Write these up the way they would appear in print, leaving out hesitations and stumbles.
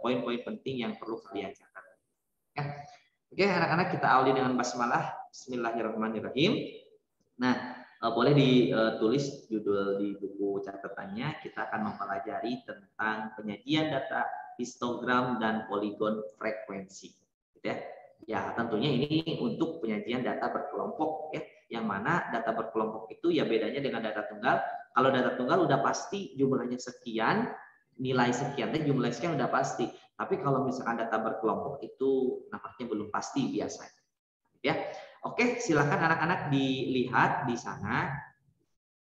poin-poin penting yang perlu kalian catat. Ya. Oke, anak-anak, kita awali dengan basmalah. Bismillahirrahmanirrahim. Nah, boleh ditulis judul di buku catatannya. Kita akan mempelajari tentang penyajian data histogram dan poligon frekuensi. Gitu ya. Ya, tentunya ini untuk penyajian data berkelompok ya. Yang mana data berkelompok itu ya bedanya dengan data tunggal. Kalau data tunggal udah pasti jumlahnya sekian, nilai sekian, dan jumlah sekian udah pasti. Tapi kalau misalkan data berkelompok itu nampaknya belum pasti biasanya. Ya, oke, silakan anak-anak dilihat di sana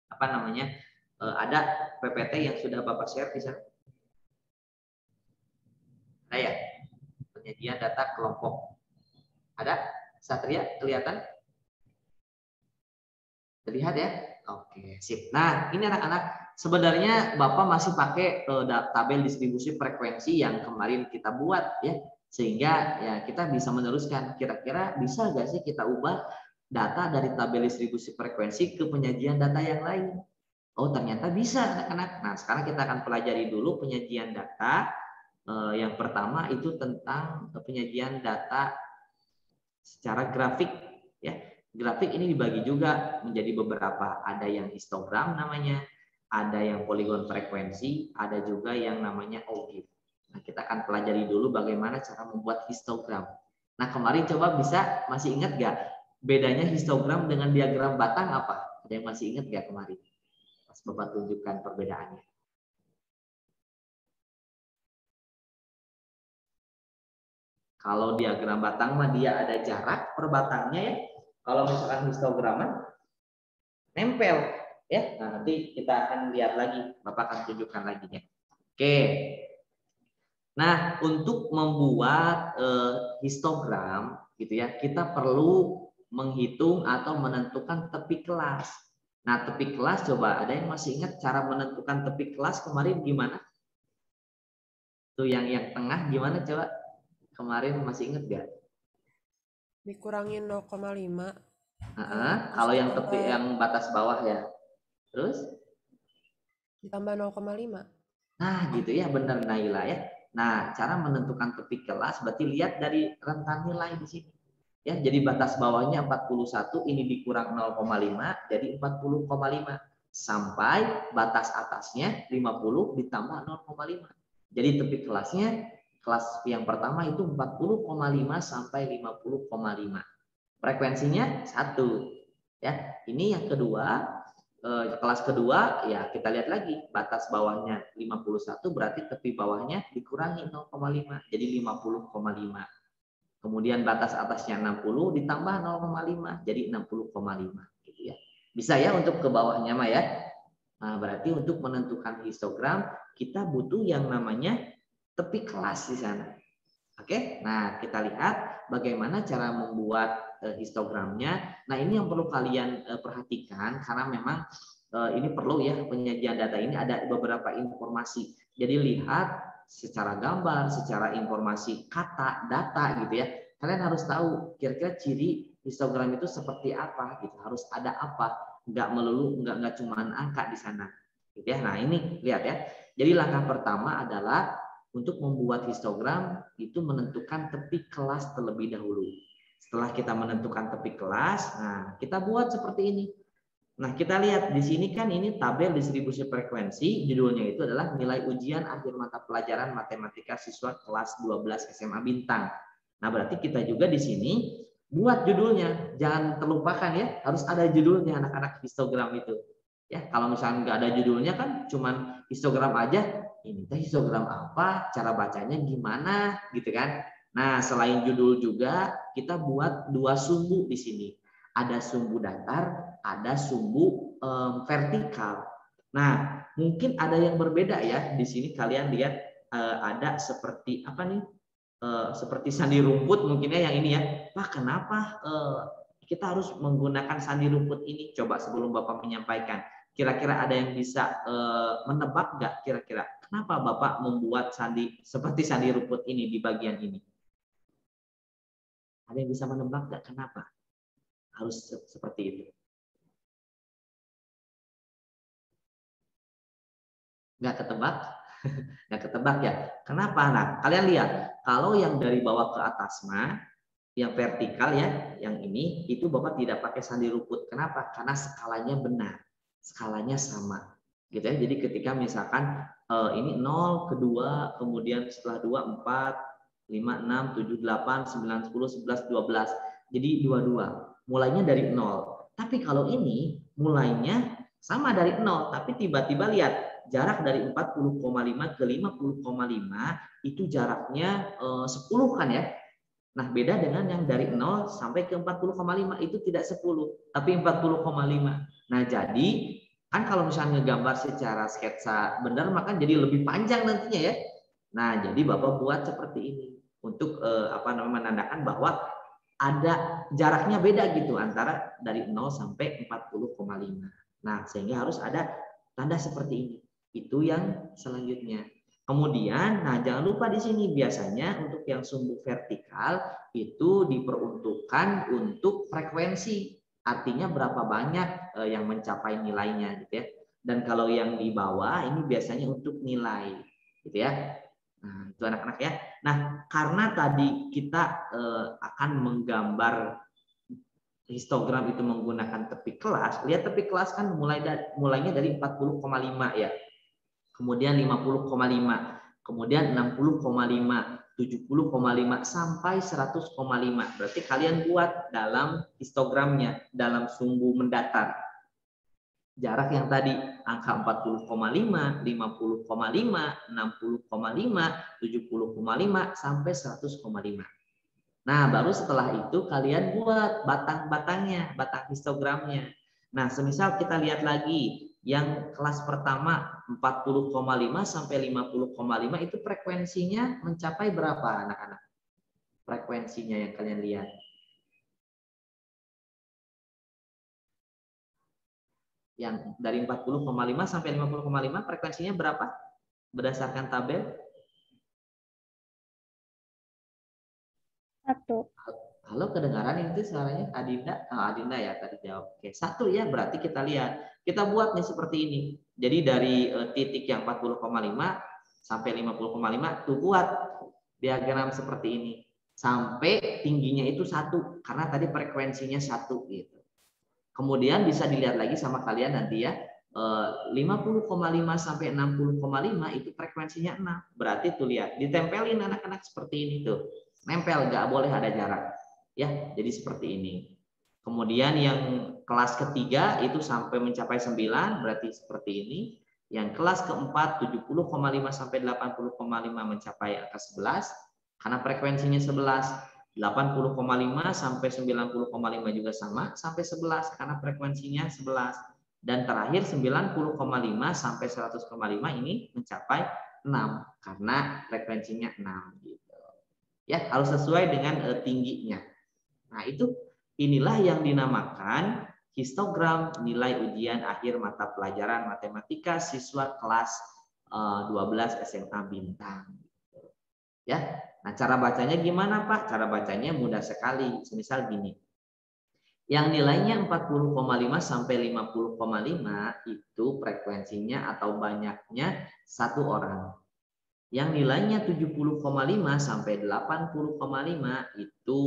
apa namanya ada PPT yang sudah Bapak share di sana. Ada ya, penyajian data kelompok. Ada, Satria kelihatan? Terlihat ya? Oke, sip. Nah, ini anak-anak, sebenarnya Bapak masih pakai tabel distribusi frekuensi yang kemarin kita buat ya. Sehingga ya kita bisa meneruskan, kira-kira bisa nggak sih kita ubah data dari tabel distribusi frekuensi ke penyajian data yang lain? Oh, ternyata bisa anak-anak. Nah, sekarang kita akan pelajari dulu penyajian data. Yang pertama itu tentang penyajian data secara grafik ya. Grafik ini dibagi juga menjadi beberapa, ada yang histogram namanya, ada yang poligon frekuensi, ada juga yang namanya OGIF. Nah, kita akan pelajari dulu bagaimana cara membuat histogram. Nah, kemarin coba masih ingat nggak bedanya histogram dengan diagram batang apa? Ada yang masih ingat nggak kemarin? Pas Bapak tunjukkan perbedaannya. Kalau diagram batang mah dia ada jarak per batangnya ya. Kalau misalkan histograman nempel ya. Nah, nanti kita akan lihat lagi, Bapak akan tunjukkan lagi ya. Oke. Nah, untuk membuat histogram gitu ya, kita perlu menghitung atau menentukan tepi kelas. Nah, tepi kelas coba ada yang masih ingat cara menentukan tepi kelas kemarin gimana? Tuh yang tengah gimana coba? Kemarin masih ingat gak? Dikurangin 0,5. Kalau yang tepi yang batas bawah ya. Terus ditambah 0,5. Nah, gitu ya, benar Naila ya. Nah, cara menentukan tepi kelas berarti lihat dari rentan nilai di sini. Ya, jadi batas bawahnya 41, ini dikurang 0,5 jadi 40,5 sampai batas atasnya 50 ditambah 0,5. Jadi tepi kelasnya kelas yang pertama itu 40,5 sampai 50,5. Frekuensinya 1. Ya, ini yang kedua, kelas kedua ya kita lihat lagi batas bawahnya 51 berarti tepi bawahnya dikurangi 0,5 jadi 50,5. Kemudian batas atasnya 60 ditambah 0,5 jadi 60,5 gitu ya. Bisa ya untuk ke bawahnya mah ya. Nah, berarti untuk menentukan histogram kita butuh yang namanya tepi kelas di sana. Oke, nah kita lihat bagaimana cara membuat histogramnya. Nah, ini yang perlu kalian perhatikan karena memang ini perlu ya, penyajian data ini ada beberapa informasi. Jadi lihat secara gambar, secara informasi kata, data gitu ya. Kalian harus tahu kira-kira ciri histogram itu seperti apa gitu. Harus ada apa? Nggak melulu, nggak cuma angka di sana. Gitu ya. Nah, ini lihat ya. Jadi langkah pertama adalah untuk membuat histogram itu menentukan tepi kelas terlebih dahulu. Setelah kita menentukan tepi kelas, nah kita buat seperti ini. Nah, kita lihat di sini kan ini tabel distribusi frekuensi, judulnya itu adalah nilai ujian akhir mata pelajaran matematika siswa kelas 12 SMA Bintang. Nah, berarti kita juga di sini buat judulnya. Jangan terlupakan ya, harus ada judulnya anak-anak histogram itu. Ya, kalau misalnya nggak ada judulnya kan cuman histogram aja, ini teh histogram apa, cara bacanya gimana gitu kan. Nah, selain judul juga kita buat dua sumbu di sini. Ada sumbu datar, ada sumbu vertikal. Nah, mungkin ada yang berbeda ya. Di sini kalian lihat ada seperti apa nih? Seperti sandi rumput mungkinnya yang ini ya. Pak, kenapa kita harus menggunakan sandi rumput ini? Coba sebelum Bapak menyampaikan, kira-kira ada yang bisa menebak nggak kira-kira kenapa Bapak membuat sandi seperti sandi rumput ini di bagian ini? Ada yang bisa menebak nggak kenapa harus seperti itu? Nggak ketebak? Nggak ketebak ya. Kenapa? Nah, kalian lihat, kalau yang dari bawah ke atas mah, yang vertikal ya, yang ini, itu Bapak tidak pakai sandi rumput. Kenapa? Karena skalanya benar. Skalanya sama. Gitu ya. Jadi ketika misalkan ini 0 ke 2, kemudian setelah 2, 4, 5, 6, 7, 8, 9, 10, 11, 12. Jadi 22. Mulainya dari 0. Tapi kalau ini mulainya sama dari 0, tapi tiba-tiba lihat jarak dari 40,5 ke 50,5 itu jaraknya 10 kan ya. Nah, beda dengan yang dari 0 sampai ke 40,5 itu tidak 10, tapi 40,5. Nah, jadi kan kalau misalnya ngegambar secara sketsa benar maka jadi lebih panjang nantinya ya. Nah, jadi Bapak buat seperti ini untuk menandakan bahwa ada jaraknya beda gitu antara dari 0 sampai 40,5. Nah, sehingga harus ada tanda seperti ini. Itu yang selanjutnya. Kemudian, nah jangan lupa di sini biasanya untuk yang sumbu vertikal itu diperuntukkan untuk frekuensi. Artinya berapa banyak yang mencapai nilainya gitu ya. Dan kalau yang di bawah ini biasanya untuk nilai gitu ya. Nah, itu anak-anak ya. Nah, karena tadi kita akan menggambar histogram itu menggunakan tepi kelas, lihat tepi kelas kan mulainya dari 40,5 ya. Kemudian 50,5, kemudian 60,5, 70,5 sampai 100,5. Berarti kalian buat dalam histogramnya, dalam sumbu mendatar. Jarak yang tadi angka 40,5, 50,5, 60,5, 70,5 sampai 100,5. Nah, baru setelah itu kalian buat batang-batangnya, batang histogramnya. Nah, semisal kita lihat lagi yang kelas pertama 40,5 sampai 50,5 itu frekuensinya mencapai berapa anak-anak? Frekuensinya yang kalian lihat. Yang dari 40,5 sampai 50,5 frekuensinya berapa? Berdasarkan tabel? 1. Halo, kedengaran itu suaranya Adinda? Oh, Adinda ya tadi jawab. Oke, 1 ya, berarti kita lihat. Kita buat nih seperti ini. Jadi dari titik yang 40,5 sampai 50,5 tuh buat diagram seperti ini. Sampai tingginya itu 1 karena tadi frekuensinya 1 gitu. Kemudian bisa dilihat lagi sama kalian nanti ya. 50,5 sampai 60,5 itu frekuensinya 6. Berarti tuh lihat, ditempelin anak-anak seperti ini tuh. Nempel, nggak boleh ada jarak. Ya, jadi seperti ini. Kemudian yang kelas ketiga itu sampai mencapai 9, berarti seperti ini. Yang kelas keempat 70,5 sampai 80,5 mencapai angka 11 karena frekuensinya 11. 80,5 sampai 90,5 juga sama sampai 11 karena frekuensinya 11. Dan terakhir 90,5 sampai 100,5 ini mencapai 6 karena frekuensinya 6 gitu. Ya, harus sesuai dengan tingginya. Nah, inilah yang dinamakan histogram nilai ujian akhir mata pelajaran matematika siswa kelas 12 SMA Bintang. Ya. Nah, cara bacanya gimana, Pak? Cara bacanya mudah sekali. Misal gini. Yang nilainya 40,5 sampai 50,5 itu frekuensinya atau banyaknya 1 orang. Yang nilainya 70,5 sampai 80,5 itu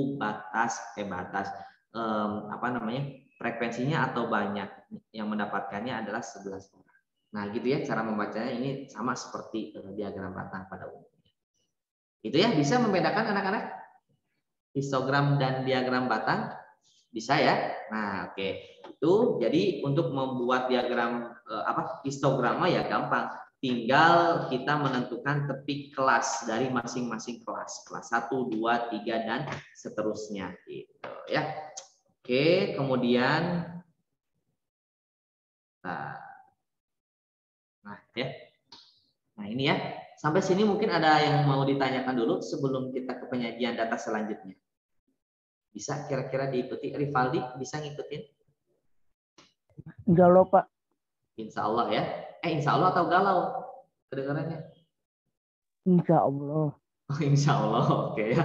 frekuensinya atau banyak yang mendapatkannya adalah 11 orang. Nah, gitu ya cara membacanya, ini sama seperti diagram batang pada umumnya. Itu ya, bisa membedakan anak-anak histogram dan diagram batang? Bisa ya? Nah, oke. Itu jadi untuk membuat diagram histograma ya gampang. Tinggal kita menentukan tepi kelas dari masing-masing kelas. Kelas 1, 2, 3 dan seterusnya gitu ya. Oke, kemudian nah ya. Nah, ini ya. Sampai sini mungkin ada yang mau ditanyakan dulu sebelum kita ke penyajian data selanjutnya. Bisa kira-kira diikuti? Rivaldi bisa ngikutin? Galau, Pak. Insya Allah ya. Insya Allah atau galau? Kedengarannya? Insya Allah. Oh, insya Allah. Oke ya.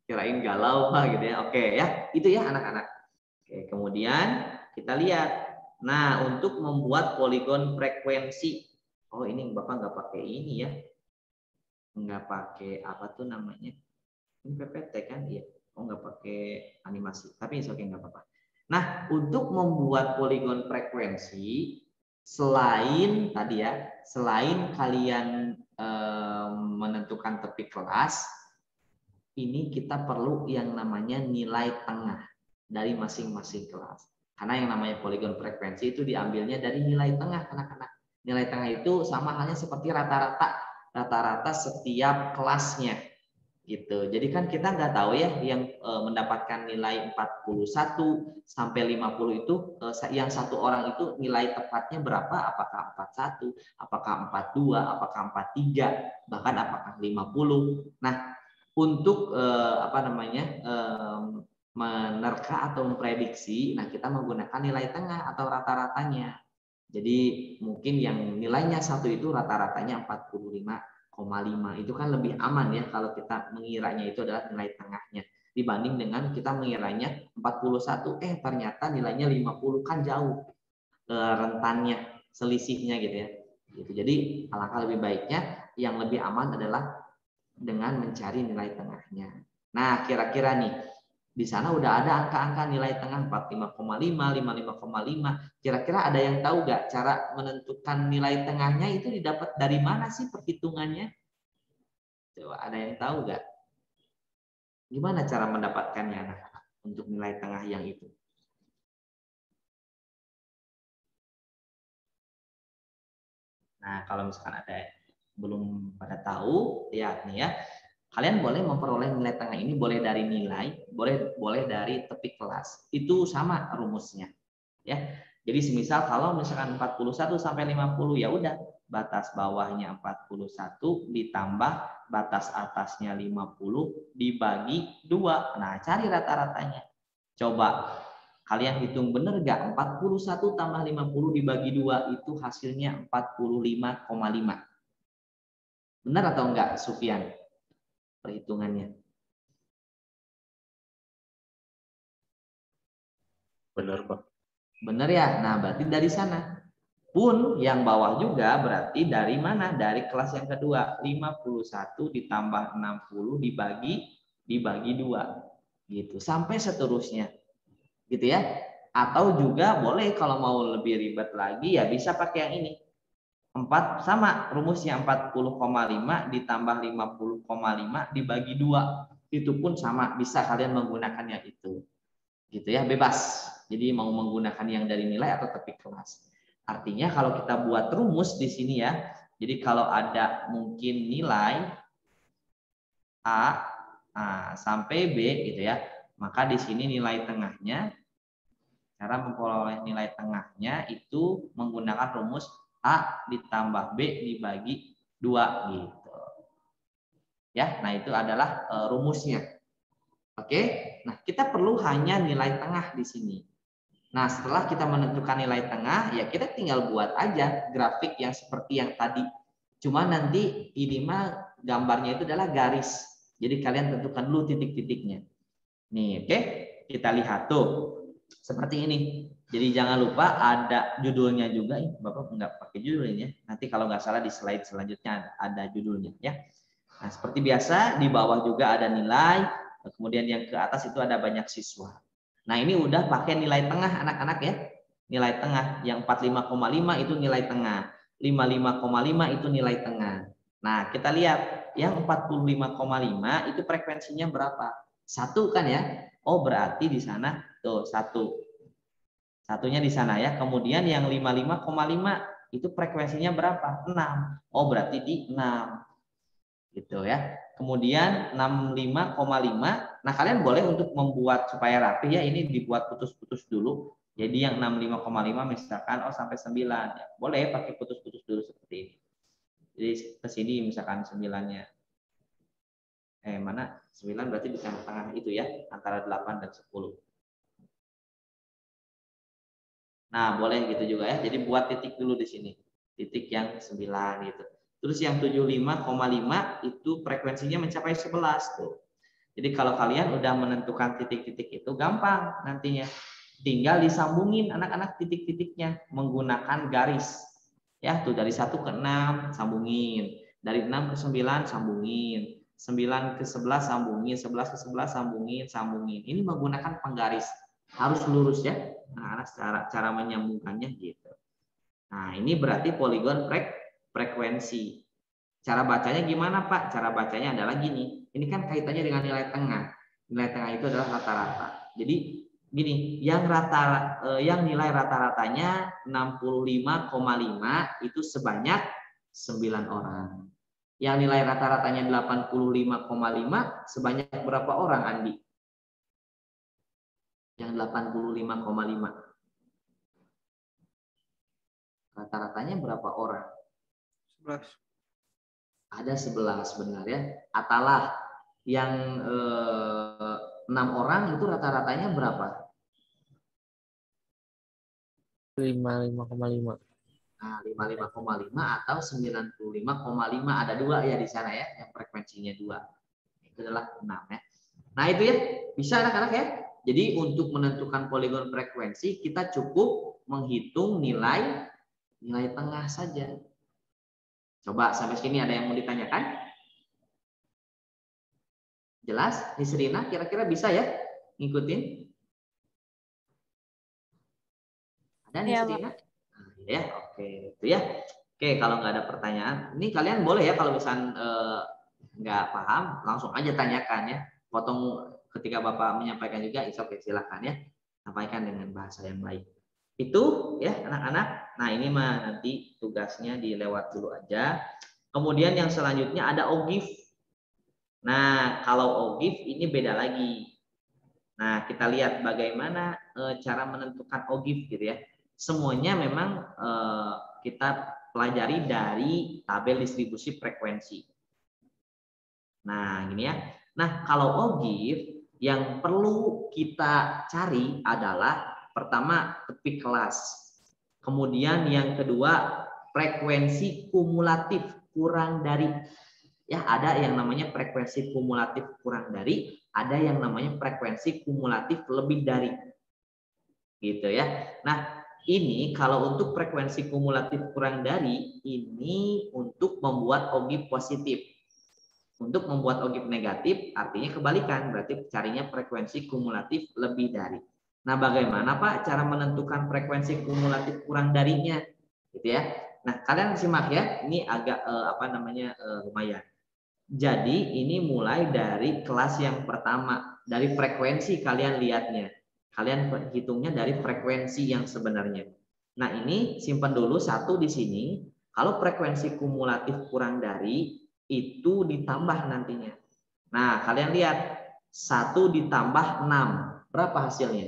Kirain galau Pak gitu ya. Oke ya. Itu ya anak-anak. Oke, kemudian kita lihat. Nah, untuk membuat poligon frekuensi. Oh, ini Bapak nggak pakai ini ya. Nggak pakai apa tuh namanya. Ini PPT kan? Iya. Oh, nggak pakai animasi. Tapi oke, nggak apa-apa. Nah, untuk membuat poligon frekuensi, selain tadi ya, selain kalian menentukan tepi kelas, ini kita perlu yang namanya nilai tengah dari masing-masing kelas. Karena yang namanya poligon frekuensi itu diambilnya dari nilai tengah, anak-anak. Nilai tengah itu sama halnya seperti rata-rata setiap kelasnya. Gitu. Jadi kan kita nggak tahu ya yang mendapatkan nilai 41 sampai 50 itu yang satu orang itu nilai tepatnya berapa? Apakah 41, apakah 42, apakah 43, bahkan apakah 50. Nah, untuk menerka atau memprediksi, nah kita menggunakan nilai tengah atau rata-ratanya. Jadi mungkin yang nilainya satu itu rata-ratanya 45,5. Itu kan lebih aman ya kalau kita mengiranya itu adalah nilai tengahnya dibanding dengan kita mengiranya 41 ternyata nilainya 50, kan jauh rentannya, selisihnya gitu ya. Gitu. Jadi alangkah lebih baiknya yang lebih aman adalah dengan mencari nilai tengahnya. Nah, kira-kira nih di sana udah ada angka-angka nilai tengah 45,5, 55,5. Kira-kira ada yang tahu nggak cara menentukan nilai tengahnya itu didapat dari mana sih perhitungannya? Coba ada yang tahu nggak? Gimana cara mendapatkannya anak-anak untuk nilai tengah yang itu? Nah, kalau misalkan ada belum pada tahu, lihat nih ya. Kalian boleh memperoleh nilai tengah ini boleh dari nilai, boleh dari tepi kelas. Itu sama rumusnya. Ya. Jadi semisal kalau misalkan 41 sampai 50 ya udah batas bawahnya 41 ditambah batas atasnya 50 dibagi 2. Nah, cari rata-ratanya. Coba kalian hitung bener gak? 41 tambah 50 dibagi 2 itu hasilnya 45,5. Benar atau enggak, Sufyan? Perhitungannya. Benar, Pak. Benar ya? Nah, berarti dari sana. Pun yang bawah juga berarti dari mana? Dari kelas yang kedua. 51 ditambah 60 dibagi 2. Gitu. Sampai seterusnya. Gitu ya. Atau juga boleh kalau mau lebih ribet lagi ya bisa pakai yang ini. 4 sama rumusnya 40,5 ditambah 50,5 dibagi 2. Itu pun sama, bisa kalian menggunakannya itu. Gitu ya, bebas. Jadi mau menggunakan yang dari nilai atau tepi kelas. Artinya kalau kita buat rumus di sini ya, jadi kalau ada mungkin nilai A, sampai B gitu ya, maka di sini nilai tengahnya, cara memperoleh nilai tengahnya itu menggunakan rumus A ditambah B dibagi 2 gitu. Ya, nah itu adalah rumusnya. Oke, nah kita perlu hanya nilai tengah di sini. Nah, setelah kita menentukan nilai tengah, ya kita tinggal buat aja grafik yang seperti yang tadi. Cuma nanti ini mah gambarnya itu adalah garis. Jadi kalian tentukan dulu titik-titiknya. Nih, oke? Kita lihat tuh. Seperti ini. Jadi jangan lupa ada judulnya juga. Bapak nggak pakai judul ini ya. Nanti kalau nggak salah di slide selanjutnya ada judulnya ya. Nah, seperti biasa di bawah juga ada nilai, kemudian yang ke atas itu ada banyak siswa. Nah, ini udah pakai nilai tengah anak-anak ya. Nilai tengah yang 45,5 itu nilai tengah. 55,5 itu nilai tengah. Nah, kita lihat yang 45,5 itu frekuensinya berapa? 1 kan ya? Oh, berarti di sana tuh 1. Satunya di sana ya. Kemudian yang 55,5 itu frekuensinya berapa? 6. Oh, berarti di 6. Gitu ya. Kemudian 65,5. Nah, kalian boleh untuk membuat supaya rapi ya, ini dibuat putus-putus dulu. Jadi yang 65,5 misalkan sampai 9 ya. Boleh pakai putus-putus dulu seperti ini. Jadi ke sini misalkan 9-nya. Mana? 9 berarti di tengah-tengah itu ya, antara 8 dan 10. Nah, boleh gitu juga ya. Jadi buat titik dulu di sini. Titik yang 9 gitu. Terus yang 75,5 itu frekuensinya mencapai 11 tuh. Jadi kalau kalian udah menentukan titik-titik itu gampang nantinya. Tinggal disambungin anak-anak titik-titiknya menggunakan garis. Ya, tuh dari 1 ke 6 sambungin. Dari 6 ke 9 sambungin. 9 ke 11 sambungin, 11 ke 11 sambungin, sambungin. Ini menggunakan penggaris. Harus lurus ya. Nah, cara menyambungkannya gitu. Nah, ini berarti poligon frekuensi. Cara bacanya gimana, Pak? Cara bacanya adalah gini. Ini kan kaitannya dengan nilai tengah. Nilai tengah itu adalah rata-rata. Jadi gini, yang nilai rata-ratanya 65,5 itu sebanyak 9 orang. Yang nilai rata-ratanya 85,5 sebanyak berapa orang, Andi? Yang 85,5. Rata-ratanya berapa orang? 11. Ada 11 benar ya. Atalah yang 6 orang itu rata-ratanya berapa? 55,5. Nah, 55,5 atau 95,5 ada 2 ya di sana ya, yang frekuensinya 2. Itu adalah 6 ya. Nah, itu ya, bisa anak-anak ya. Jadi untuk menentukan poligon frekuensi kita cukup menghitung nilai tengah saja. Coba sampai sini ada yang mau ditanyakan? Jelas? Nisrina kira-kira bisa ya ngikutin? Ada Nisrina? Nah, ya, oke, itu ya. Oke, kalau nggak ada pertanyaan, ini kalian boleh ya kalau misalnya nggak paham, langsung aja tanyakan ya. Potong ketika Bapak menyampaikan juga, oke, silakan ya. Sampaikan dengan bahasa yang baik. Itu ya anak-anak. Nah, ini mah nanti tugasnya dilewat dulu aja. Kemudian yang selanjutnya ada OGIF. Nah, kalau OGIF ini beda lagi. Nah, kita lihat bagaimana cara menentukan OGIF gitu ya. Semuanya memang kita pelajari dari tabel distribusi frekuensi. Nah, gini ya. Nah, kalau OGIF yang perlu kita cari adalah pertama tepik kelas. Kemudian yang kedua frekuensi kumulatif kurang dari. Ya, ada yang namanya frekuensi kumulatif kurang dari, ada yang namanya frekuensi kumulatif lebih dari. Gitu ya. Nah, ini kalau untuk frekuensi kumulatif kurang dari, ini untuk membuat OGIF positif. Untuk membuat OGIF negatif artinya kebalikan, berarti carinya frekuensi kumulatif lebih dari. Nah, bagaimana Pak cara menentukan frekuensi kumulatif kurang darinya? Gitu ya. Nah, kalian simak ya, ini agak lumayan. Jadi ini mulai dari kelas yang pertama, dari frekuensi kalian lihatnya. Kalian hitungnya dari frekuensi yang sebenarnya. Nah, ini simpan dulu satu di sini. Kalau frekuensi kumulatif kurang dari, itu ditambah nantinya. Nah, kalian lihat 1 ditambah 6. Berapa hasilnya?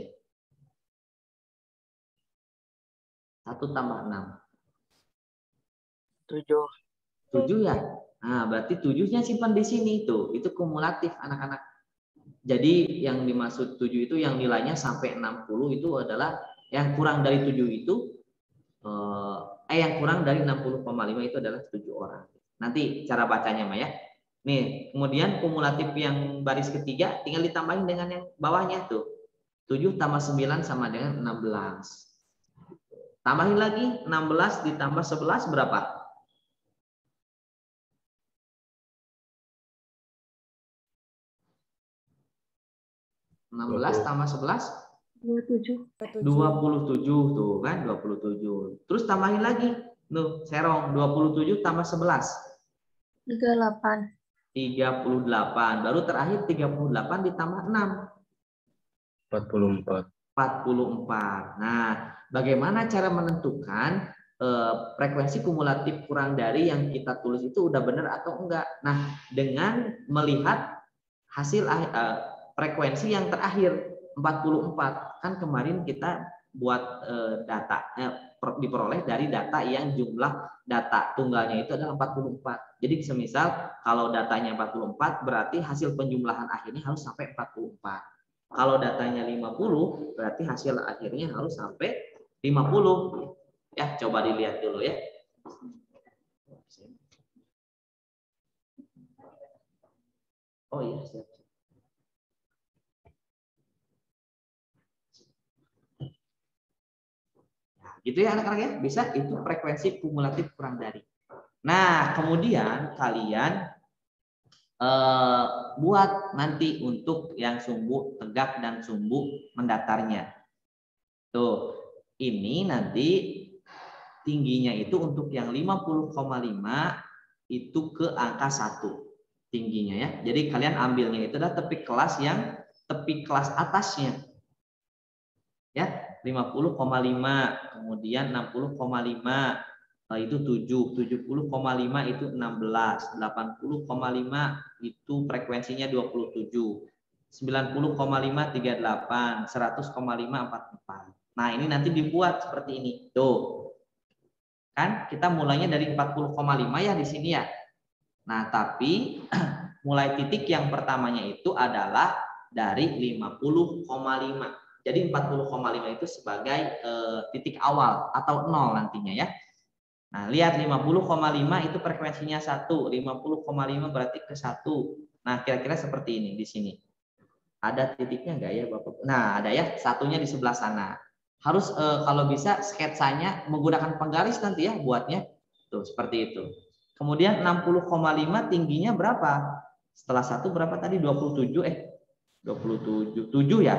1 tambah 6. 7. 7 ya? Nah, berarti 7-nya simpan di sini tuh. Itu kumulatif anak-anak. Jadi yang dimaksud 7 itu yang nilainya sampai 60 itu adalah yang kurang dari 7 itu yang kurang dari 60,5 itu adalah 7 orang. Nanti cara bacanya Maya. Nih, kemudian kumulatif yang baris ketiga tinggal ditambahin dengan yang bawahnya tuh. 7 tambah 9 sama dengan 16. Tambahin lagi 16 ditambah 11 berapa? 16 tambah 11 27 tuh kan 27. Terus tambahin lagi. Tuh, serong 27 tambah 11 38. 38. Baru terakhir 38 ditambah 6 44. 44. Nah, bagaimana cara menentukan frekuensi kumulatif kurang dari yang kita tulis itu udah benar atau enggak? Nah, dengan melihat hasil frekuensi yang terakhir 44. Kan kemarin kita buat data diperoleh dari data yang jumlah data tunggalnya itu adalah 44. Jadi semisal kalau datanya 44 berarti hasil penjumlahan akhirnya harus sampai 44. Kalau datanya 50 berarti hasil akhirnya harus sampai 50. Ya, coba dilihat dulu ya. Oh iya, siap. Gitu ya anak-anak ya, bisa itu frekuensi kumulatif kurang dari. Nah, kemudian kalian buat nanti untuk yang sumbu tegak dan sumbu mendatarnya. Tuh, ini nanti tingginya itu untuk yang 50,5 itu ke angka 1 tingginya ya. Jadi kalian ambilnya itu adalah tepi kelas atasnya. Ya, 50,5, kemudian 60,5 itu 7, 70,5 itu 16, 80,5 itu frekuensinya 27, 90,5 38, 100,5 44. Nah, ini nanti dibuat seperti ini. Tuh. Kan kita mulainya dari 40,5 ya di sini ya. Nah, tapi mulai titik yang pertamanya itu adalah dari 50,5. Jadi 40,5 itu sebagai titik awal atau 0 nantinya ya. Nah, lihat 50,5 itu frekuensinya 1, 50,5 berarti ke 1. Nah, kira-kira seperti ini di sini. Ada titiknya enggak ya, Bapak? Nah, ada ya, satunya di sebelah sana. Harus kalau bisa sketsanya menggunakan penggaris nanti ya buatnya. Tuh, seperti itu. Kemudian 60,5 tingginya berapa? Setelah 1 berapa tadi? 27 27 7 ya.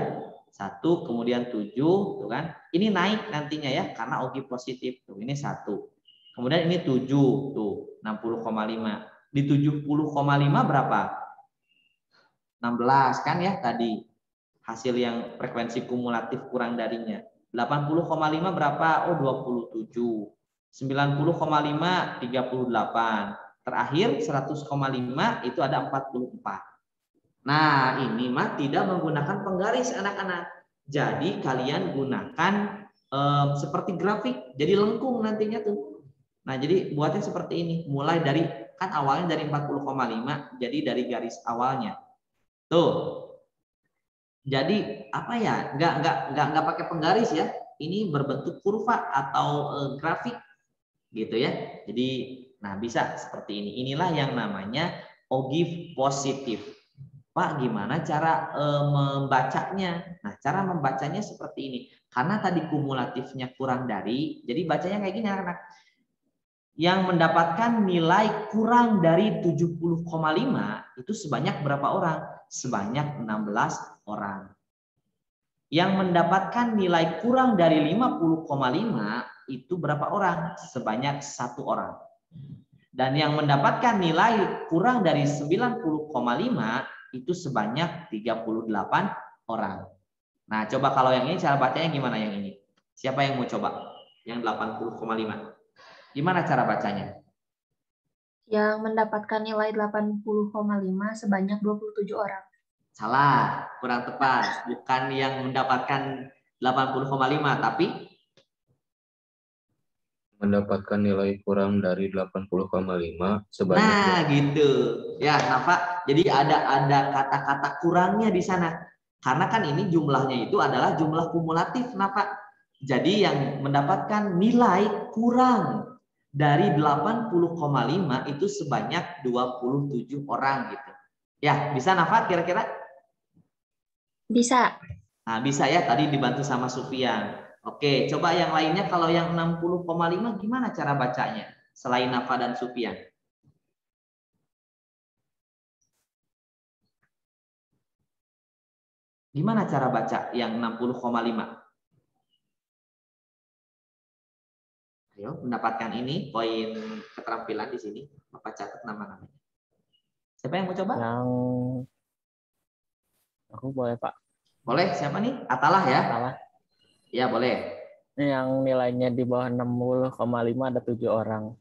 1 kemudian 7 tuh kan. Ini naik nantinya ya karena ogi positif tuh. Ini 1. Kemudian ini 7 tuh 60,5. Di 70,5 berapa? 16 kan ya tadi. Hasil yang frekuensi kumulatif kurang darinya. 80,5 berapa? Oh 27. 90,5 38. Terakhir 100,5 itu ada 44. Nah, ini mah tidak menggunakan penggaris anak-anak. Jadi kalian gunakan seperti grafik. Jadi lengkung nantinya tuh. Nah, jadi buatnya seperti ini. Mulai dari kan awalnya dari 40,5, jadi dari garis awalnya. Tuh. Jadi apa ya? Enggak pakai penggaris ya. Ini berbentuk kurva atau grafik gitu ya. Jadi nah bisa seperti ini. Inilah yang namanya ogive positif. Pak, gimana cara membacanya? Nah, cara membacanya seperti ini. Karena tadi kumulatifnya kurang dari, jadi bacanya kayak gini anak-anak. Yang mendapatkan nilai kurang dari 70,5 itu sebanyak berapa orang? Sebanyak 16 orang. Yang mendapatkan nilai kurang dari 50,5 itu berapa orang? Sebanyak 1 orang. Dan yang mendapatkan nilai kurang dari 90,5 itu sebanyak 38 orang. Nah, coba kalau yang ini cara bacanya gimana yang ini? Siapa yang mau coba? Yang 80,5. Gimana cara bacanya? Yang mendapatkan nilai 80,5 sebanyak 27 orang. Salah, kurang tepat. Bukan yang mendapatkan 80,5, tapi mendapatkan nilai kurang dari 80,5 sebanyak. Nah, gitu. Ya, Nafa. Jadi ada kata-kata kurangnya di sana. Karena kan ini jumlahnya itu adalah jumlah kumulatif, Nafa. Jadi yang mendapatkan nilai kurang dari 80,5 itu sebanyak 27 orang gitu. Ya, bisa Nafa kira-kira? Bisa. Nah, bisa ya, tadi dibantu sama Sufian. Oke, coba yang lainnya kalau yang 60,5 gimana cara bacanya? Selain Nafa dan Sufian. Gimana cara baca yang 60,5? Ayo, mendapatkan ini poin keterampilan di sini. Bapak catat nama-namanya. Siapa yang mau coba? Yang aku boleh Pak. Boleh, siapa nih? Atalah ya? Salah. Ya, boleh. Ini yang nilainya di bawah 60,5 ada 7 orang.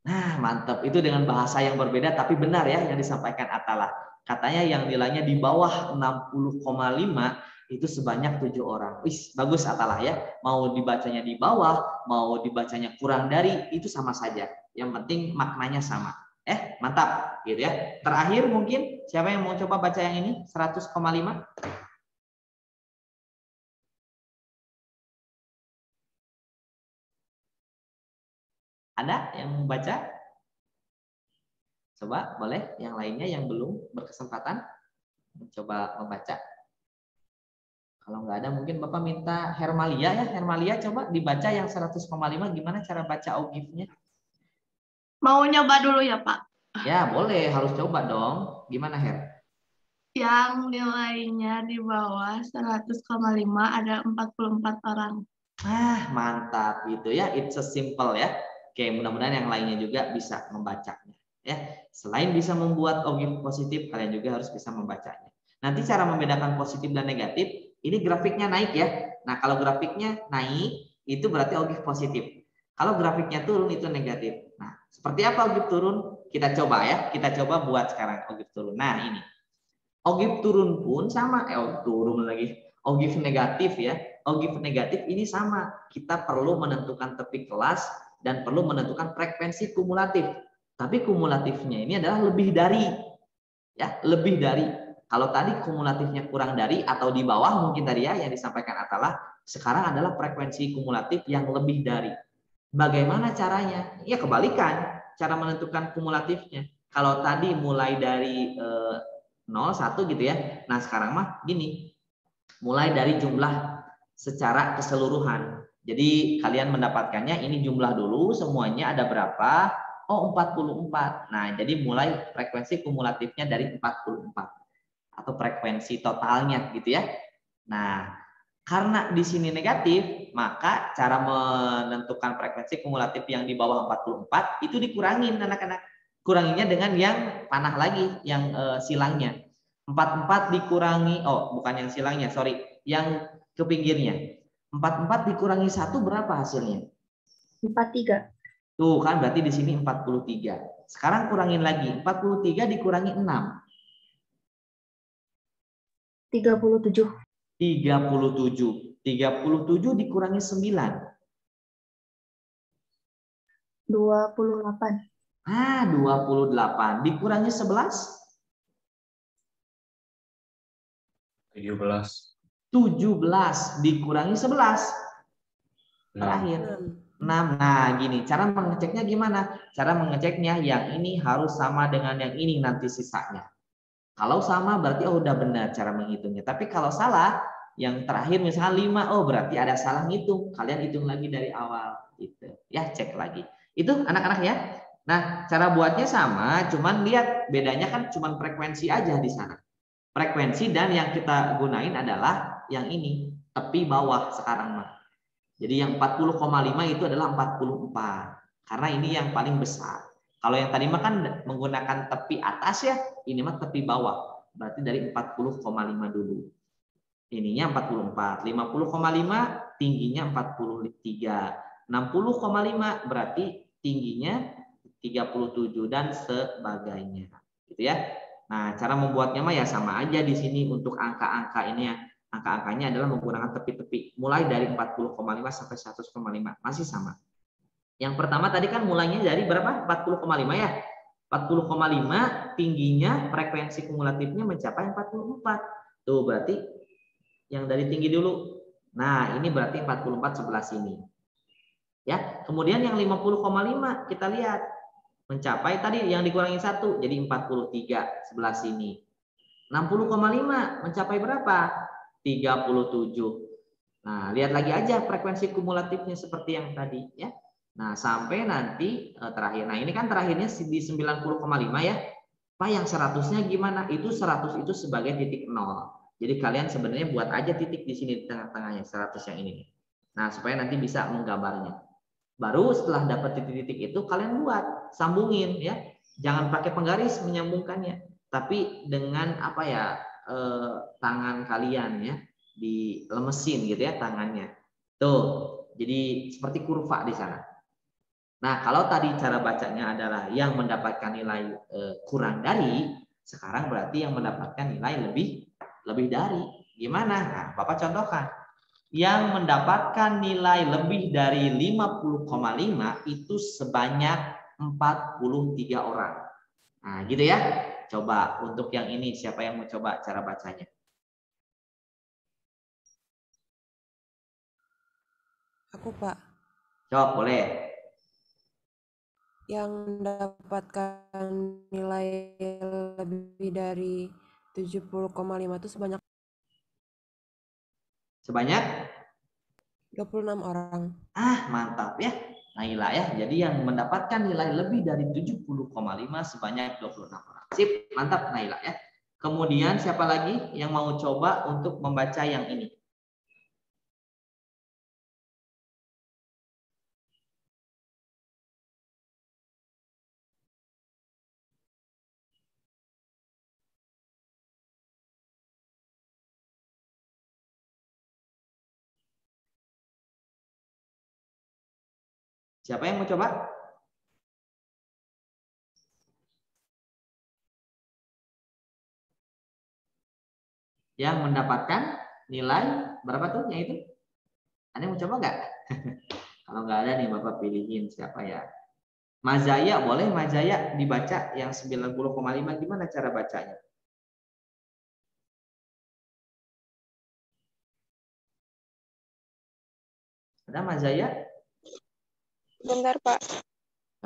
Nah, mantap. Itu dengan bahasa yang berbeda tapi benar ya yang disampaikan Atalah. Katanya yang nilainya di bawah 60,5 itu sebanyak 7 orang. Wih, bagus Atalah ya. Mau dibacanya di bawah, mau dibacanya kurang dari, itu sama saja. Yang penting maknanya sama. Mantap gitu ya. Terakhir mungkin siapa yang mau coba baca yang ini? 100,5? Ada yang mau baca? Coba boleh yang lainnya yang belum berkesempatan coba membaca. Kalau nggak ada mungkin Bapak minta Hermalia ya. Hermalia coba dibaca yang 100,5 gimana cara baca OGIF-nya? Mau nyoba dulu ya, Pak? Ya, boleh, harus coba dong. Gimana, Her? Yang nilainya di bawah 100,5 ada 44 orang. Mantap gitu ya. It's a simple ya. Oke, mudah-mudahan yang lainnya juga bisa membacanya. Ya, selain bisa membuat OGIF positif, kalian juga harus bisa membacanya. Nanti cara membedakan positif dan negatif, ini grafiknya naik ya. Nah, kalau grafiknya naik, itu berarti OGIF positif. Kalau grafiknya turun, itu negatif. Nah, seperti apa OGIF turun? Kita coba ya. Kita coba buat sekarang OGIF turun. Nah, ini. OGIF turun pun sama. Turun lagi. OGIF negatif ya. OGIF negatif ini sama. Kita perlu menentukan tepi kelas dan perlu menentukan frekuensi kumulatif. Tapi kumulatifnya ini adalah lebih dari. Ya, lebih dari. Kalau tadi kumulatifnya kurang dari atau di bawah mungkin tadi ya yang disampaikan Atala, sekarang adalah frekuensi kumulatif yang lebih dari. Bagaimana caranya? Ya kebalikan cara menentukan kumulatifnya. Kalau tadi mulai dari 0, 1 gitu ya. Nah sekarang mah gini, mulai dari jumlah secara keseluruhan. Jadi kalian mendapatkannya ini jumlah dulu semuanya ada berapa? Oh 44. Nah jadi mulai frekuensi kumulatifnya dari 44 atau frekuensi totalnya gitu ya. Nah karena di sini negatif, maka cara menentukan frekuensi kumulatif yang di bawah 44 itu dikurangin anak-anak. Kuranginya dengan yang panah lagi, yang silangnya. 44 dikurangi, bukan yang silangnya, sorry, yang ke pinggirnya. 44 dikurangi 1 berapa hasilnya? 43. Tuh kan berarti di sini 43. Sekarang kurangin lagi, 43 dikurangi 6. 37. 37. 37 dikurangi 9. 28. 28 dikurangi 11. 17. 17 dikurangi 11. Terakhir 6. Nah, gini, cara mengeceknya gimana? Cara mengeceknya yang ini harus sama dengan yang ini nanti sisanya. Kalau sama berarti udah benar cara menghitungnya. Tapi kalau salah, yang terakhir misalnya 5, berarti ada salah ngitung. Kalian hitung lagi dari awal gitu. Ya, cek lagi. Itu anak-anak ya. Nah, cara buatnya sama, cuman lihat bedanya kan cuman frekuensi aja di sana. Frekuensi dan yang kita gunain adalah yang ini, tepi bawah sekarang mah. Jadi yang 40,5 itu adalah 44. Karena ini yang paling besar. Kalau yang tadi mah kan menggunakan tepi atas ya, ini mah tepi bawah. Berarti dari 40,5 dulu. Ininya 44, 50,5 tingginya 43, 60,5 berarti tingginya 37 dan sebagainya. Gitu ya. Nah, cara membuatnya mah ya sama aja di sini untuk angka-angka ini ya. Angka-angkanya adalah menggunakan tepi-tepi mulai dari 40,5 sampai 100,5 masih sama. Yang pertama tadi kan mulainya dari berapa? 40,5 ya. 40,5 tingginya frekuensi kumulatifnya mencapai 44. Tuh berarti yang dari tinggi dulu. Nah, ini berarti 44 sebelah sini. Ya, kemudian yang 50,5 kita lihat mencapai tadi yang dikurangi 1 jadi 43 sebelah sini. 60,5 mencapai berapa? 37. Nah, lihat lagi aja frekuensi kumulatifnya seperti yang tadi ya. Nah, sampai nanti terakhir. Nah, ini kan terakhirnya di 90,5 ya. Pak yang 100-nya gimana? Itu 100 itu sebagai titik 0. Jadi kalian sebenarnya buat aja titik di sini di tengah-tengahnya 100 yang ini. Nah, supaya nanti bisa menggambarnya. Baru setelah dapat titik-titik itu kalian buat, sambungin ya. Jangan pakai penggaris menyambungkannya, tapi dengan apa ya? Tangan kalian ya dilemesin gitu ya tangannya. Tuh, jadi seperti kurva di sana. Nah, kalau tadi cara bacanya adalah yang mendapatkan nilai kurang dari, sekarang berarti yang mendapatkan nilai lebih dari. Gimana? Nah, Bapak contohkan. Yang mendapatkan nilai lebih dari 50,5 itu sebanyak 43 orang. Nah, gitu ya. Coba untuk yang ini siapa yang mau coba cara bacanya? Aku, Pak. Coba boleh. Yang mendapatkan nilai lebih dari 70,5 itu sebanyak Sebanyak 26 orang. mantap ya. Naila ya. Jadi yang mendapatkan nilai lebih dari 70,5 sebanyak 26 orang. Sip, mantap Naila ya. Kemudian siapa lagi yang mau coba untuk membaca yang ini? Siapa yang mau coba? Yang mendapatkan nilai berapa tuh yang itu? Ada yang mau coba nggak? Kalau nggak ada nih Bapak pilihin siapa ya? Mazaya, boleh Mazaya dibaca yang 90,5, gimana cara bacanya? Ada Mazaya? Bentar, Pak.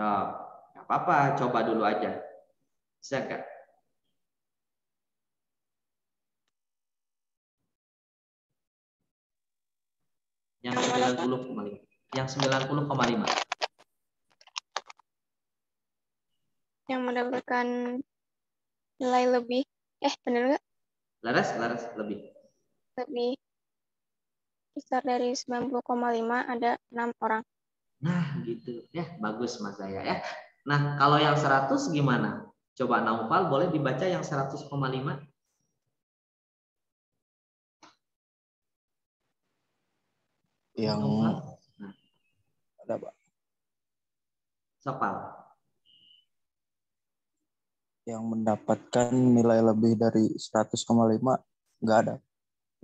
Oh, nggak apa-apa, coba dulu aja. Bisa nggak? Yang 90,5. Yang 90,5. Yang mendapatkan nilai lebih. Bener nggak? Laras lebih. Lebih besar dari 90,5 ada 6 orang. Nah, gitu ya, bagus Mas Zaya ya. Nah, kalau yang 100 gimana? Coba Naufal boleh dibaca yang 100,5? Yang Nah, ada Pak. Sopal. Yang mendapatkan nilai lebih dari 100,5 nggak ada.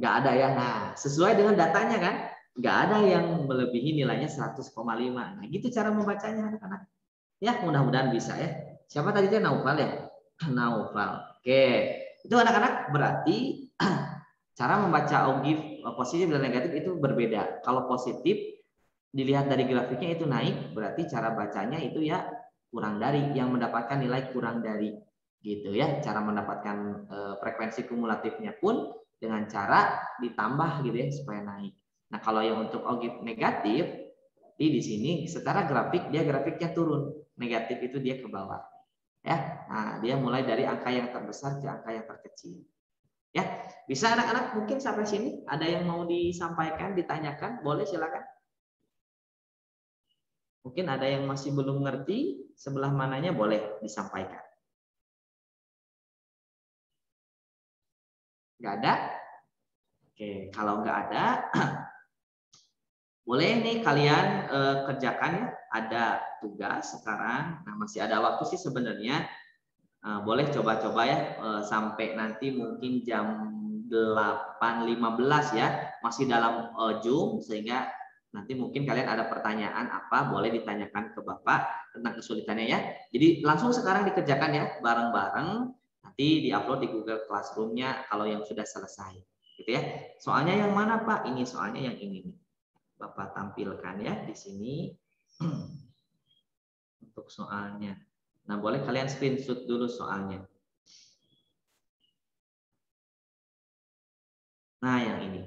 Nggak ada ya. Nah, sesuai dengan datanya kan, nggak ada yang melebihi nilainya 100,5. Nah, gitu cara membacanya anak-anak. Ya, mudah-mudahan bisa ya. Siapa tadi itu Naufal ya? Naufal. Oke. Itu anak-anak berarti cara membaca ogif positif dan negatif itu berbeda. Kalau positif dilihat dari grafiknya itu naik, berarti cara bacanya itu ya kurang dari, yang mendapatkan nilai kurang dari gitu ya. Cara mendapatkan frekuensi kumulatifnya pun dengan cara ditambah gitu ya supaya naik. Nah, kalau yang untuk ogif negatif di sini secara grafik dia grafiknya turun, negatif itu dia ke bawah. Ya. Nah, dia mulai dari angka yang terbesar ke angka yang terkecil. Ya, bisa anak-anak mungkin sampai sini ada yang mau disampaikan, ditanyakan, boleh silakan. Mungkin ada yang masih belum ngerti sebelah mananya, boleh disampaikan. Nggak ada? Oke, kalau nggak ada, boleh nih kalian kerjakan ya. Ada tugas sekarang, nah masih ada waktu sih sebenarnya. Boleh coba-coba ya sampai nanti mungkin jam 8.15 ya, masih dalam Zoom, sehingga nanti mungkin kalian ada pertanyaan apa boleh ditanyakan ke Bapak tentang kesulitannya ya. Jadi langsung sekarang dikerjakan ya bareng-bareng, nanti diupload di Google Classroom-nya kalau yang sudah selesai gitu ya. Soalnya yang mana Pak? Ini soalnya yang ini nih. Bapak tampilkan ya di sini untuk soalnya. Nah, boleh kalian screenshot dulu soalnya. Nah, yang ini.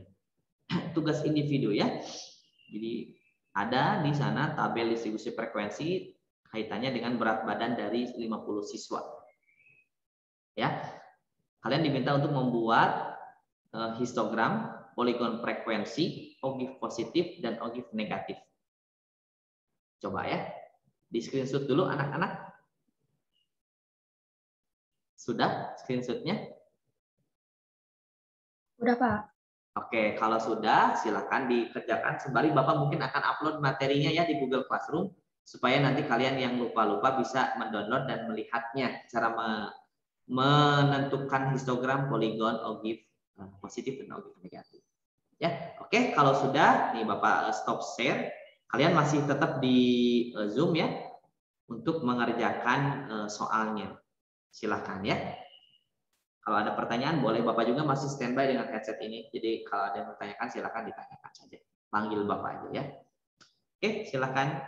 Tugas individu ya. Jadi ada di sana tabel distribusi frekuensi kaitannya dengan berat badan dari 50 siswa. Ya. Kalian diminta untuk membuat histogram, poligon frekuensi, ogif positif dan ogif negatif. Coba ya. Di screenshot dulu anak-anak. Sudah screenshotnya? Udah, Pak. Oke, kalau sudah silakan dikerjakan sembari Bapak mungkin akan upload materinya ya di Google Classroom supaya nanti kalian yang lupa-lupa bisa mendownload dan melihatnya cara menentukan histogram, poligon, ogif positif dan ogif negatif. Ya, oke, kalau sudah nih Bapak stop share. Kalian masih tetap di Zoom ya untuk mengerjakan soalnya. Silakan ya. Kalau ada pertanyaan, boleh Bapak juga masih standby dengan headset ini. Jadi kalau ada yang bertanyakan, silakan ditanyakan saja. Panggil Bapak aja ya. Oke, silakan.